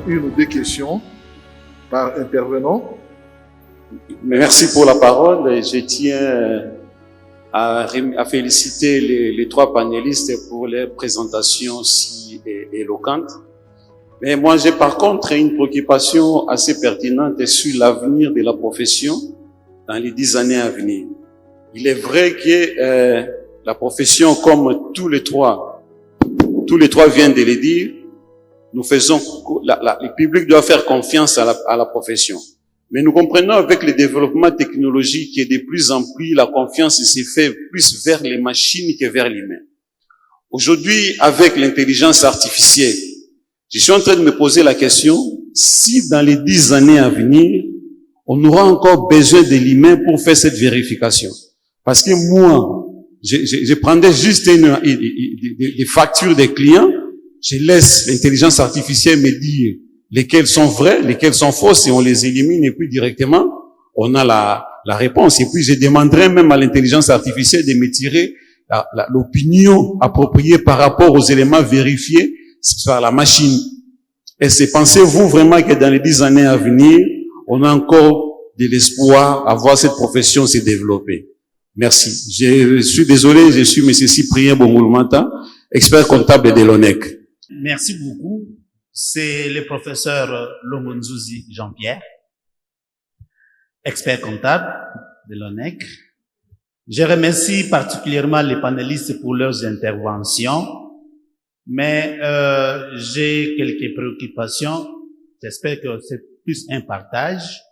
une ou deux questions par intervenant. Merci pour la parole. Je tiens à féliciter les trois panélistes pour les présentations si éloquentes. Mais moi, j'ai par contre une préoccupation assez pertinente sur l'avenir de la profession dans les 10 années à venir. Il est vrai que la profession, comme tous les trois viennent de le dire, nous faisons, le public doit faire confiance à la profession. Mais nous comprenons avec le développement technologique que de plus en plus la confiance se fait plus vers les machines que vers l'humain. Aujourd'hui, avec l'intelligence artificielle, je suis en train de me poser la question, si dans les 10 années à venir, on aura encore besoin de l'humain pour faire cette vérification. Parce que moi, je prendrais juste des factures des clients, je laisse l'intelligence artificielle me dire lesquelles sont vraies, lesquelles sont fausses, et on les élimine, et puis directement, on a la réponse. Et puis je demanderai même à l'intelligence artificielle de me tirer l'opinion appropriée par rapport aux éléments vérifiés par la machine. Et pensez-vous vraiment que dans les 10 années à venir, on a encore de l'espoir à voir cette profession se développer? Merci. Je suis désolé, je suis M. Cyprien Bongoulmanta, expert comptable de l'ONEC. Merci beaucoup. C'est le professeur Lomonzouzi Jean-Pierre, expert comptable de l'ONEC. Je remercie particulièrement les panélistes pour leurs interventions, mais j'ai quelques préoccupations. J'espère que c'est plus un partage.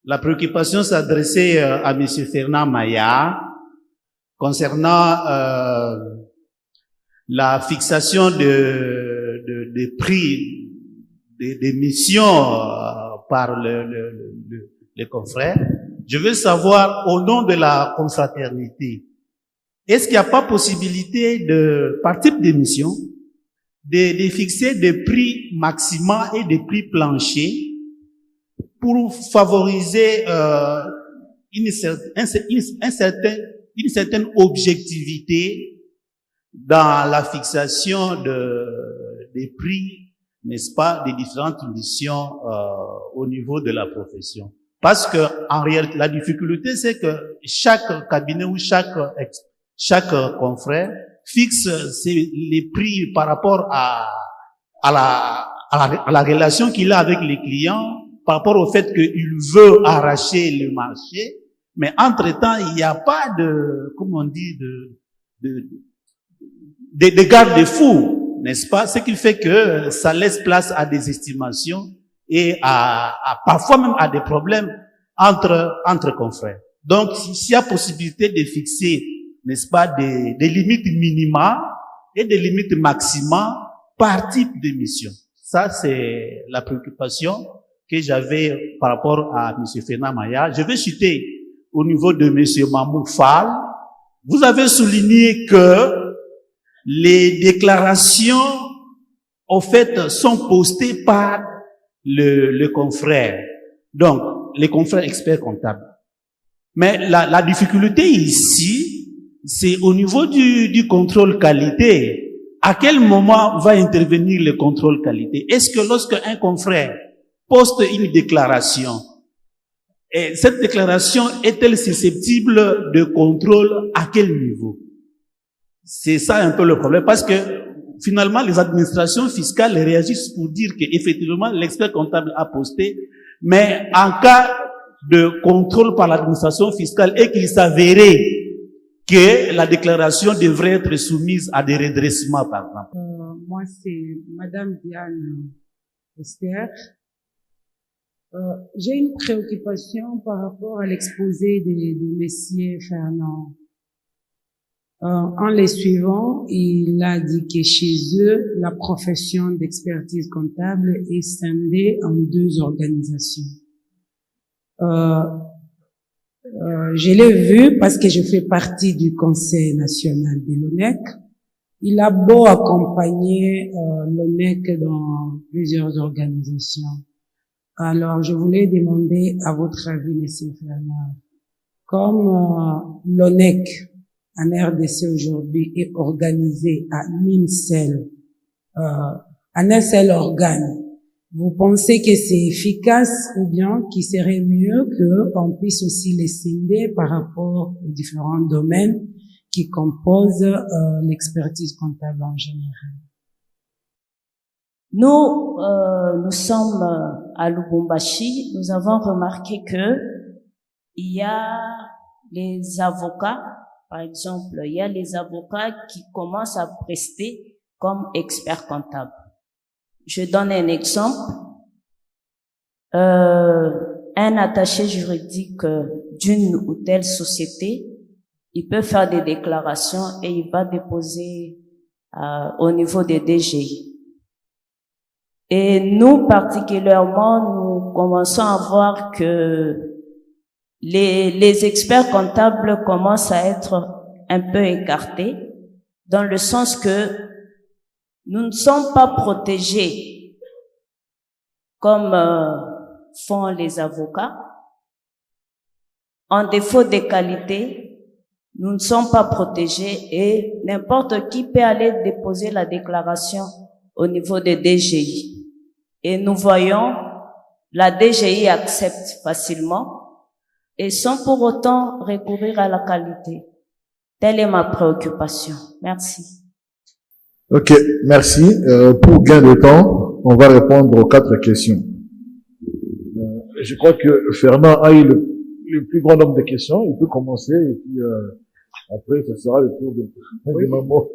La préoccupation s'adressait à M. Fernand Maillard concernant la fixation des prix des missions par les confrères. Je veux savoir, au nom de la confraternité, est-ce qu'il n'y a pas possibilité de, par type d'émission, de fixer des prix maximaux et des prix planchers pour favoriser une certaine objectivité dans la fixation des prix, n'est-ce pas, des différentes missions au niveau de la profession. Parce que en réalité, la difficulté, c'est que chaque cabinet ou chaque confrère fixe les prix par rapport à la relation qu'il a avec les clients, par rapport au fait qu'il veut arracher le marché, mais entre-temps, il n'y a pas de, comment on dit, de garde-fous, n'est-ce pas? Ce qui fait que ça laisse place à des estimations et parfois même à des problèmes entre confrères. Donc, s'il y a possibilité de fixer, n'est-ce pas, des limites minimales et des limites maximales par type d'émission. Ça, c'est la préoccupation que j'avais par rapport à M. Fernand Maillard. Je vais citer au niveau de M. Mahmoud Fall. Vous avez souligné que les déclarations, en fait, sont postées par le confrère. Donc, les confrères experts comptables. Mais la difficulté ici, c'est au niveau du contrôle qualité. À quel moment va intervenir le contrôle qualité? Est-ce que lorsque un confrère poste une déclaration, et cette déclaration est-elle susceptible de contrôle à quel niveau? C'est ça un peu le problème, parce que finalement les administrations fiscales réagissent pour dire qu'effectivement l'expert comptable a posté, mais en cas de contrôle par l'administration fiscale et qu'il s'avérait que la déclaration devrait être soumise à des redressements, par exemple. Moi, c'est Madame Diane Esther. J'ai une préoccupation par rapport à l'exposé de Messieurs Fernand. En les suivant, il a dit que chez eux, la profession d'expertise comptable est scindée en 2 organisations. Je l'ai vu parce que je fais partie du Conseil national de l'ONEC. Il a beau accompagner l'ONEC dans plusieurs organisations. Alors, je voulais demander à votre avis, Monsieur Fernand, comme l'ONEC en RDC aujourd'hui est organisé en un seul organe, Vous pensez que c'est efficace ou bien qu'il serait mieux qu'on puisse aussi les scinder par rapport aux différents domaines qui composent l'expertise comptable en général? Nous sommes à Lubumbashi. Nous avons remarqué que il y a les avocats, par exemple, il y a les avocats qui commencent à prester comme experts comptables. Je donne un exemple. Un attaché juridique d'une ou telle société, il peut faire des déclarations et il va déposer au niveau des DGI. Et nous, particulièrement, nous commençons à voir que les experts comptables commencent à être un peu écartés, dans le sens que nous ne sommes pas protégés comme font les avocats. En défaut de qualité, nous ne sommes pas protégés et n'importe qui peut aller déposer la déclaration au niveau des DGI. Et nous voyons, la DGI accepte facilement et sans pour autant recourir à la qualité. Telle est ma préoccupation. Merci. Ok, merci. Pour gain de temps, on va répondre aux 4 questions. Je crois que Fernand a eu le plus grand nombre de questions. Il peut commencer et puis après, ça sera le tour de maman.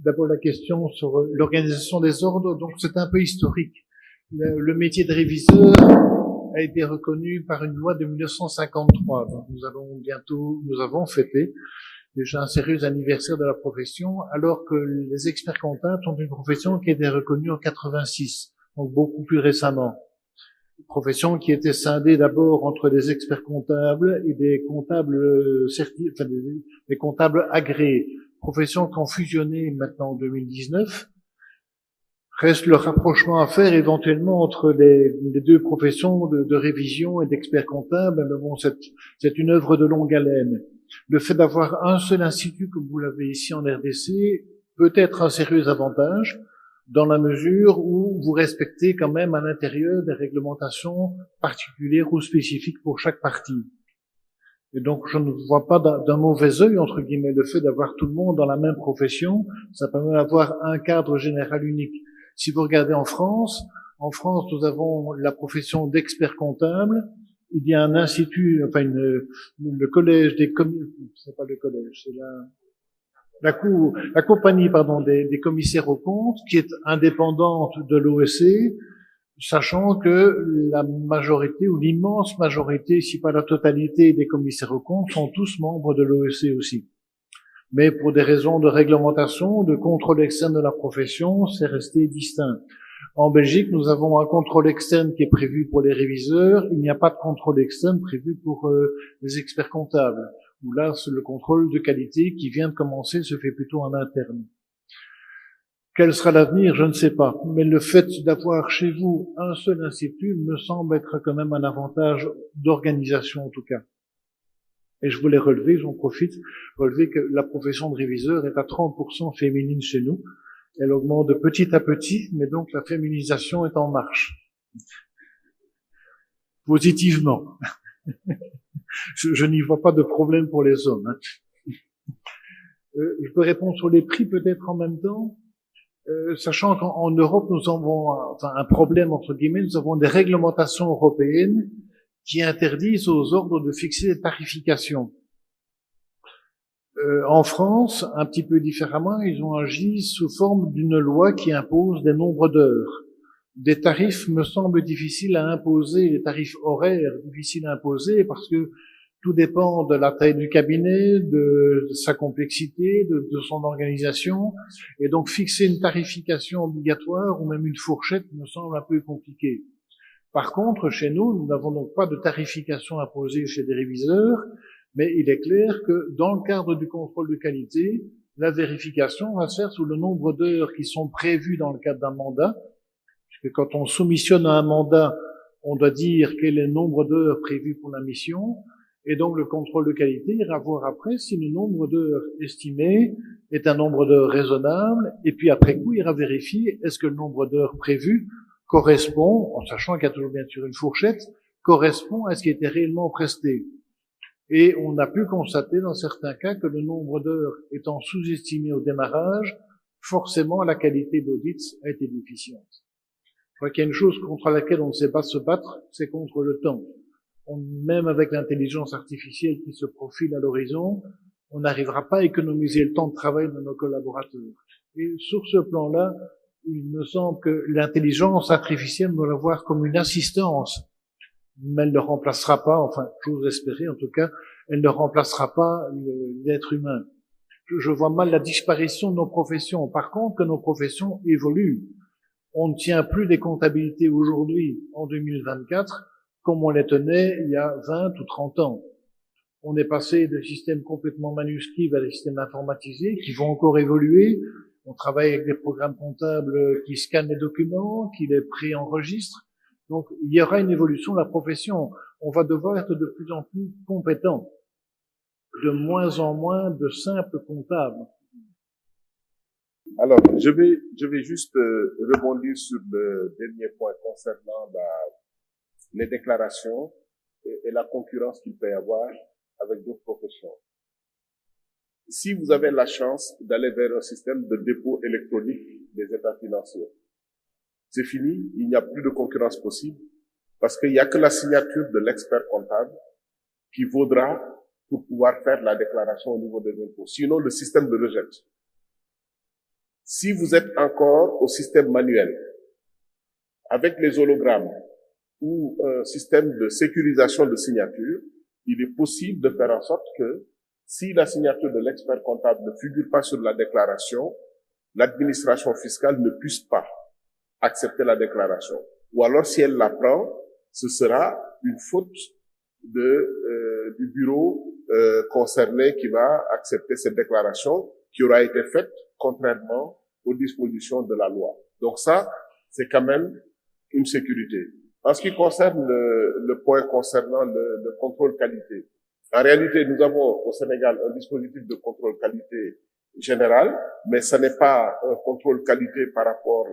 D'abord la question sur l'organisation des ordres. Donc c'est un peu historique. Le métier de réviseur a été reconnu par une loi de 1953. Donc nous avons fêté déjà un sérieux anniversaire de la profession, alors que les experts comptables sont une profession qui a été reconnue en 86, donc beaucoup plus récemment. Une profession qui était scindée d'abord entre des experts comptables et des comptables des comptables agréés. Professions qui ont fusionné maintenant en 2019. Reste le rapprochement à faire éventuellement entre les 2 professions de révision et d'experts comptables. Mais bon, c'est une œuvre de longue haleine. Le fait d'avoir un seul institut, comme vous l'avez ici en RDC, peut être un sérieux avantage, dans la mesure où vous respectez quand même à l'intérieur des réglementations particulières ou spécifiques pour chaque partie. Et donc, je ne vois pas d'un mauvais œil, entre guillemets, le fait d'avoir tout le monde dans la même profession. Ça permet d'avoir un cadre général unique. Si vous regardez en France, nous avons la profession d'expert comptable. Il y a un institut, le collège des c'est pas le collège, c'est la compagnie, des commissaires aux comptes, qui est indépendante de l'OEC, sachant que la majorité ou l'immense majorité, si pas la totalité des commissaires aux comptes, sont tous membres de l'OEC aussi. Mais pour des raisons de réglementation, de contrôle externe de la profession, c'est resté distinct. En Belgique, nous avons un contrôle externe qui est prévu pour les réviseurs. Il n'y a pas de contrôle externe prévu pour les experts comptables. Où là, le contrôle de qualité qui vient de commencer se fait plutôt en interne. Quel sera l'avenir? Je ne sais pas. Mais le fait d'avoir chez vous un seul institut me semble être quand même un avantage d'organisation en tout cas. Et je voulais relever, j'en profite, que la profession de réviseur est à 30% féminine chez nous. Elle augmente de petit à petit, mais donc la féminisation est en marche. Positivement. Je n'y vois pas de problème pour les hommes. Je peux répondre sur les prix peut-être en même temps. Sachant qu'en Europe, nous avons un problème, entre guillemets, nous avons des réglementations européennes qui interdisent aux ordres de fixer des tarifications. En France, un petit peu différemment, ils ont agi sous forme d'une loi qui impose des nombres d'heures. Des tarifs me semblent difficiles à imposer, des tarifs horaires difficiles à imposer parce que tout dépend de la taille du cabinet, de sa complexité, de son organisation. Et donc fixer une tarification obligatoire ou même une fourchette me semble un peu compliqué. Par contre, chez nous n'avons donc pas de tarification imposée chez des réviseurs, mais il est clair que dans le cadre du contrôle de qualité, la vérification va se faire sous le nombre d'heures qui sont prévues dans le cadre d'un mandat. Puisque quand on soumissionne à un mandat, on doit dire quel est le nombre d'heures prévues pour la mission. Et donc le contrôle de qualité ira voir après si le nombre d'heures estimé est un nombre d'heures raisonnable. Et puis après coup, il ira vérifier est-ce que le nombre d'heures prévues correspond, en sachant qu'il y a toujours bien sûr une fourchette, correspond à ce qui était réellement presté. Et on a pu constater dans certains cas que le nombre d'heures étant sous-estimé au démarrage, forcément la qualité d'audit a été déficiente. Je crois qu'il y a une chose contre laquelle on ne sait pas se battre, c'est contre le temps. Même avec l'intelligence artificielle qui se profile à l'horizon, on n'arrivera pas à économiser le temps de travail de nos collaborateurs. Et sur ce plan-là, il me semble que l'intelligence artificielle doit la voir comme une assistance, mais elle ne remplacera pas, enfin, j'ose espérer en tout cas, elle ne remplacera pas l'être humain. Je vois mal la disparition de nos professions. Par contre, que nos professions évoluent. On ne tient plus des comptabilités aujourd'hui, en 2024, comme on les tenait il y a 20 ou 30 ans. On est passé de systèmes complètement manuscrits vers des systèmes informatisés qui vont encore évoluer. On travaille avec des programmes comptables qui scannent les documents, qui les préenregistrent. Donc, il y aura une évolution de la profession. On va devoir être de plus en plus compétent, de moins en moins de simples comptables. Alors, je vais juste rebondir sur le dernier point concernant les déclarations et la concurrence qu'il peut y avoir avec d'autres professions. Si vous avez la chance d'aller vers un système de dépôt électronique des états financiers, c'est fini, il n'y a plus de concurrence possible, parce qu'il n'y a que la signature de l'expert comptable qui vaudra pour pouvoir faire la déclaration au niveau des impôts. Sinon, le système le rejette. Si vous êtes encore au système manuel, avec les hologrammes ou un système de sécurisation de signature, il est possible de faire en sorte que si la signature de l'expert comptable ne figure pas sur la déclaration, l'administration fiscale ne puisse pas accepter la déclaration. Ou alors, si elle la prend, ce sera une faute du bureau concerné qui va accepter cette déclaration qui aura été faite contrairement aux dispositions de la loi. Donc ça, c'est quand même une sécurité. En ce qui concerne le point concernant le contrôle qualité, en réalité, nous avons au Sénégal un dispositif de contrôle qualité général, mais ce n'est pas un contrôle qualité par rapport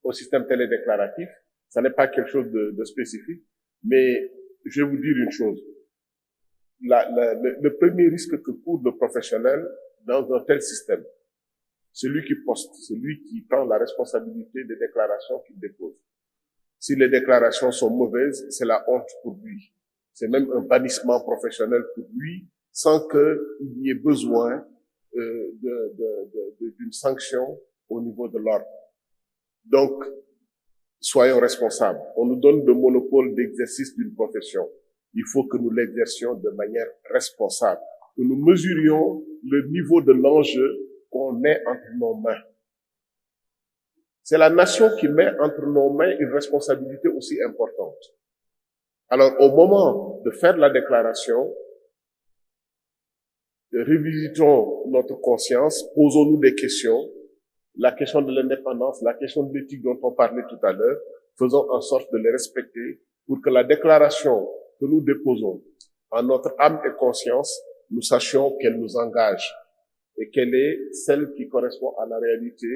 au système télédéclaratif. Ça n'est pas quelque chose de spécifique. Mais je vais vous dire une chose. Le premier risque que court le professionnel dans un tel système, c'est lui qui poste, c'est lui qui prend la responsabilité des déclarations qu'il dépose. Si les déclarations sont mauvaises, c'est la honte pour lui. C'est même un bannissement professionnel pour lui, sans qu'il y ait besoin d'une sanction au niveau de l'ordre. Donc, soyons responsables. On nous donne le monopole d'exercice d'une profession. Il faut que nous l'exercions de manière responsable, que nous mesurions le niveau de l'enjeu qu'on met entre nos mains. C'est la nation qui met entre nos mains une responsabilité aussi importante. Alors, au moment de faire la déclaration, révisitons notre conscience, posons-nous des questions, la question de l'indépendance, la question de l'éthique dont on parlait tout à l'heure, faisons en sorte de les respecter pour que la déclaration que nous déposons en notre âme et conscience, nous sachions qu'elle nous engage et qu'elle est celle qui correspond à la réalité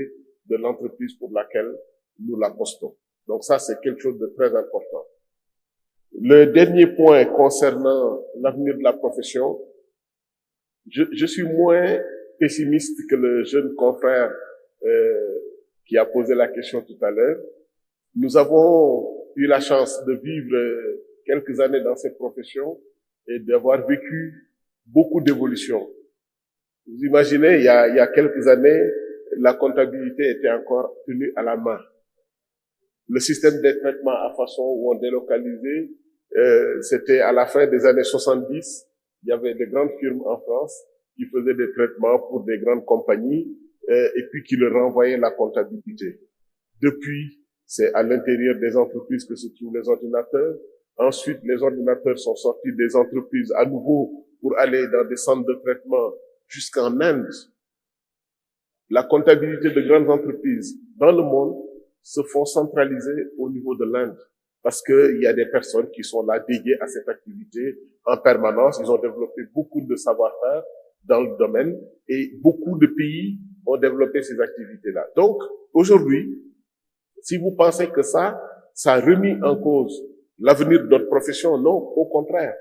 de l'entreprise pour laquelle nous la postons. Donc ça, c'est quelque chose de très important. Le dernier point concernant l'avenir de la profession, je suis moins pessimiste que le jeune confrère qui a posé la question tout à l'heure. Nous avons eu la chance de vivre quelques années dans cette profession et d'avoir vécu beaucoup d'évolutions. Vous imaginez, il y a quelques années, la comptabilité était encore tenue à la main. Le système des traitements à façon où on délocalisait, c'était à la fin des années 70. Il y avait des grandes firmes en France qui faisaient des traitements pour des grandes compagnies et puis qui leur renvoyaient la comptabilité. Depuis, c'est à l'intérieur des entreprises que se trouvent les ordinateurs. Ensuite, les ordinateurs sont sortis des entreprises à nouveau pour aller dans des centres de traitement jusqu'en Inde. La comptabilité de grandes entreprises dans le monde se font centraliser au niveau de l'Inde parce qu'il y a des personnes qui sont là dédiées à cette activité en permanence. Ils ont développé beaucoup de savoir-faire dans le domaine et beaucoup de pays ont développé ces activités-là. Donc, aujourd'hui, Si vous pensez que ça a remis en cause l'avenir de notre profession, non, au contraire.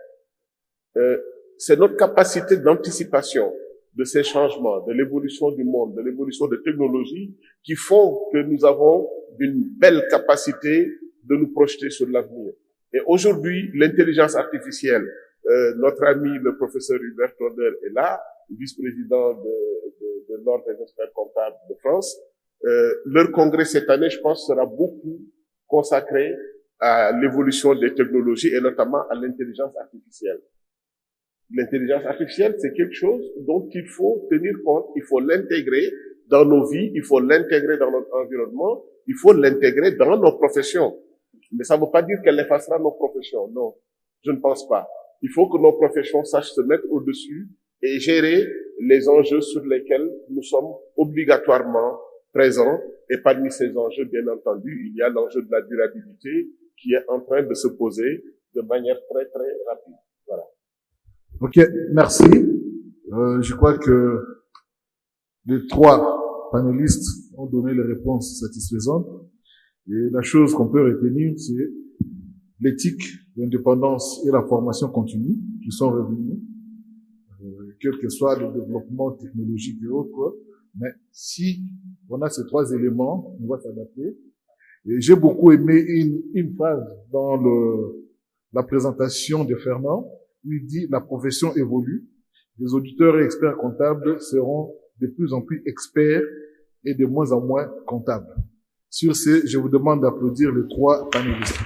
C'est notre capacité d'anticipation de ces changements, de l'évolution du monde, de l'évolution des technologies qui font que nous avons une belle capacité de nous projeter sur l'avenir. Et aujourd'hui, l'intelligence artificielle, notre ami le professeur Hubert Toder est là, vice-président de l'Ordre des experts comptables de France. Leur congrès cette année, je pense, sera beaucoup consacré à l'évolution des technologies et notamment à l'intelligence artificielle. L'intelligence artificielle, c'est quelque chose dont il faut tenir compte, il faut l'intégrer dans nos vies, il faut l'intégrer dans notre environnement, il faut l'intégrer dans nos professions. Mais ça ne veut pas dire qu'elle effacera nos professions, non, je ne pense pas. Il faut que nos professions sachent se mettre au-dessus et gérer les enjeux sur lesquels nous sommes obligatoirement présents. Et parmi ces enjeux, bien entendu, il y a l'enjeu de la durabilité qui est en train de se poser de manière très, très rapide. Voilà. Ok, merci. Je crois que les trois panélistes ont donné les réponses satisfaisantes. Et la chose qu'on peut retenir, c'est l'éthique, l'indépendance et la formation continue qui sont revenus, quel que soit le développement technologique et autres. Mais si on a ces trois éléments, on va s'adapter. Et j'ai beaucoup aimé une phrase dans la présentation de Fernand, où il dit « La profession évolue. Les auditeurs et experts comptables seront de plus en plus experts et de moins en moins comptables. » Sur ce, je vous demande d'applaudir les trois panélistes.